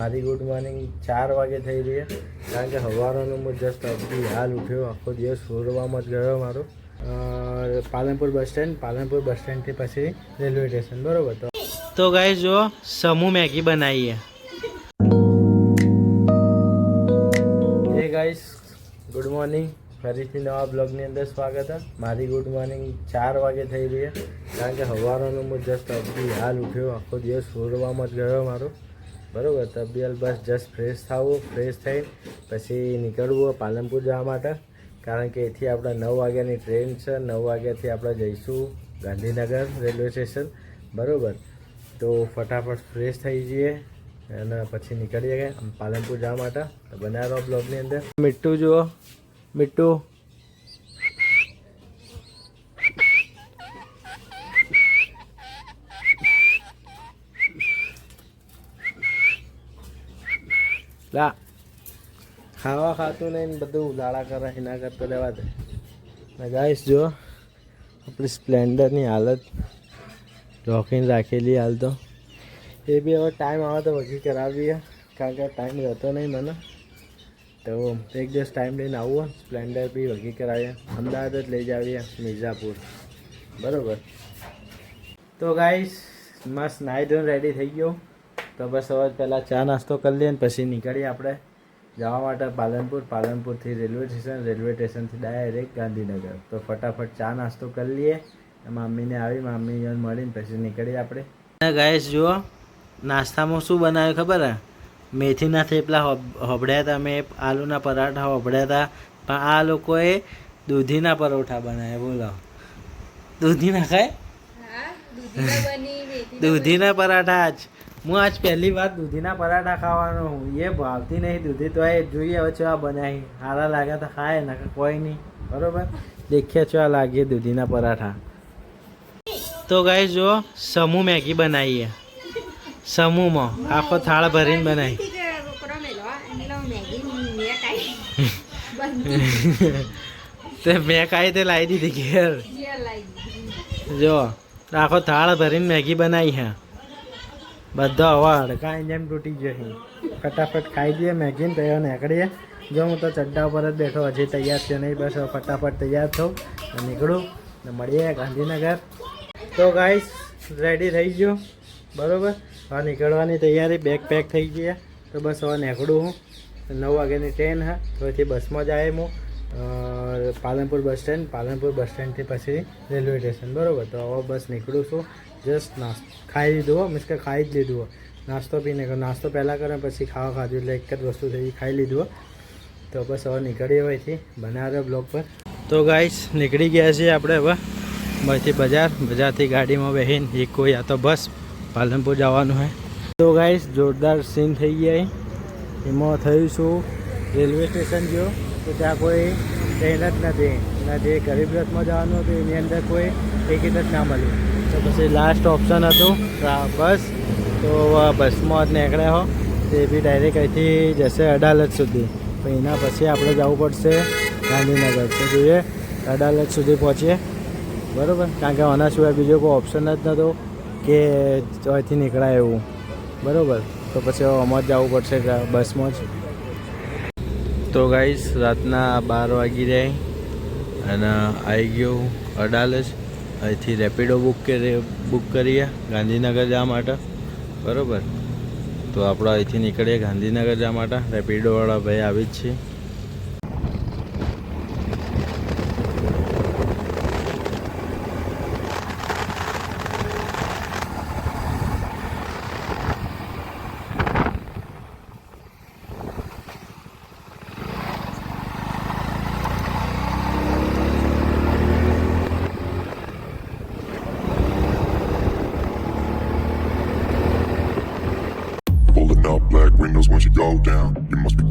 મારી good morning 4 વાગે થઈ રહી છે કારણ કે સવારનું હું જસ્ટ અબી હાલ ઉઠ્યો. આખો દિવસ ફોરવામાં જ ગયો મારો. પાલનપુર બસ સ્ટેન્ડથી પછી રેલવે સ્ટેશન. બરાબર. તો ગાઈસ જો સમૂહ મેગી બનાવીએ. હે ગાઈસ, ગુડ મોર્નિંગ. ફરીથી નવા બ્લોગની અંદર સ્વાગત છે. મારી ગુડ મોર્નિંગ 4 વાગે થઈ રહી છે કારણ કે સવારનું હું જસ્ટ અબી હાલ ઉઠ્યો. આખો દિવસ ફોરવામાં જ ગયો મારો. બરાબર. તબિયત બસ જસ્ટ ફ્રેશ થવું, ફ્રેશ થઈ પછી નીકળવું પાલનપુર જવા માટે, કારણ કે એથી આપણે 9 વાગ્યાની ટ્રેન છે. 9 વાગ્યાથી આપણે જઈશું ગાંધીનગર રેલવે સ્ટેશન. બરાબર. તો ફટાફટ ફ્રેશ થઈ જઈએ અને પછી નીકળીએ પાલનપુર જવા માટે. તો બનાવો બ્લોગની અંદર. મીઠું જુઓ, મીઠું લા ખાવા ખાતું નહીં, બધું લાડા કરે એના કરતો રહેવા દે. ગાઈસ જો આપણી સ્પ્લેન્ડરની હાલત રોકીને રાખેલી હાલ તો એ બી હવે ટાઈમ આવે તો વગી કરાવીએ, કારણ કે ટાઈમ રહેતો નહીં મને. તો એક દિવસ ટાઈમ લઈને આવું, સ્પ્લેન્ડર બી વગી કરાવીએ. અમદાવાદ જ લઈ જાવીએ, મિર્ઝાપુર. બરાબર. તો ગાઈસ મસ્ત નાહી ધોઈને રેડી થઈ ગયો. તો બસ હવે પહેલાં ચા નાસ્તો કરી લઈએ ને પછી નીકળીએ આપણે જવા માટે પાલનપુરથી રેલવે સ્ટેશનથી ડાયરેક્ટ ગાંધીનગર. તો ફટાફટ ચા નાસ્તો કરી લઈએ. મમ્મીને આવી, મમ્મી મળીને પછી નીકળીએ આપણે. ગાઈસ જુઓ નાસ્તામાં શું બનાવ્યું ખબર હે? મેથીના થેપલા હોબળ્યા હતા, મેં આલુના પરાઠા હોબળ્યા હતા, પણ આ લોકોએ દૂધીના પરોઠા બનાવ્યા. બોલો, દૂધીના ખાય? દૂધીના પરાઠા જ. હું આજ પહેલી વાર દૂધીના પરાઠા ખાવાનો હું. એ ભાવતી નહીં દૂધી, તો એ જોઈએ હવે ચા બનાવી. સારા લાગે તો ખાય, ને કોઈ નહીં. બરાબર. દેખ્યા ચા લાગીએ દૂધીના પરાઠા. તો ગાઈસ જો સમૂહ મેગી બનાવીએ. સમૂહમાં આખો થાળ ભરીને બનાવી. તે મેં ખાઈ તે લાવી દીધી ઘેર. જો આખો થાળ ભરીને મેગી બનાવી હે. બધો હવા હડકાઈ જેમ તૂટી જશે. ફટાફટ ખાઈ દઈએ મેગીને, તૈયાર નીકળીએ. જો હું તો ચડ્ડા ઉપર જ બેઠો, હજી તૈયાર છે નહીં. બસ ફટાફટ તૈયાર થઉં અને નીકળું ને મળીએ ગાંધીનગર. તો ગાઈસ રેડી થઈ ગયો. બરાબર. હવે નીકળવાની તૈયારી, બેગ પેક થઈ ગયા. તો બસ હવે નીકળું હું. 9 વાગ્યાની ટ્રેન હા, તો એથી બસમાં જાય હું પાલનપુર બસ સ્ટેન્ડથી પછી રેલવે સ્ટેશન. બરાબર. તો હવે બસ નીકળું છું. જસ્ટ ખાઈ લીધું, મીન્સ કે ખાઈ જ લીધું. નાસ્તો પીને નાસ્તો પહેલાં કરે પછી ખાવા ખાધું, એટલે એક જ વસ્તુ થઈ, ખાઈ લીધું. તો બસ હવે નીકળીએ અહીંથી બનાવ્યો બ્લોગ પર. તો ગાઈસ નીકળી ગયા છીએ આપણે હવે અહીંથી બજારથી ગાડીમાં બેસીને ઇકો યા તો બસ પાલનપુર જવાનું હોય. તો ગાઈસ જોરદાર સીન થઈ ગયા. એમાં થયું શું, રેલવે સ્ટેશન ગયો તો ત્યાં કોઈ ટ્રેન જ નથી. અને જે ગરીબ રથમાં જવાનું હતું એની અંદર કોઈ ટિકિટ જ ના મળ્યું. તો પછી લાસ્ટ ઓપ્શન હતું બસ. તો બસમાં જ નીકળ્યા હો. તે બી ડાયરેક્ટ અહીંથી જશે અડાલજ સુધી. તો એના પછી આપણે જવું પડશે ગાંધીનગર. તો જોઈએ અડાલજ સુધી પહોંચીએ. બરાબર. કારણ કે આના સિવાય બીજો કોઈ ઓપ્શન જ નહોતો કે અહીંથી નીકળાય એવું. બરાબર. તો પછી આમાં જ જવું પડશે બસમાં જ. તો ગાઈસ રાતના 12 વાગી જાય અને આવી ગયો અડાલજ. અહીંથી રેપિડો બુક કરીએ ગાંધીનગર જવા માટે. બરાબર. તો આપણે અહીંથી નીકળીએ ગાંધીનગર જવા માટે. રેપિડોવાળા ભાઈ આવી જ છે. Pulling up black windows once you go down. You must be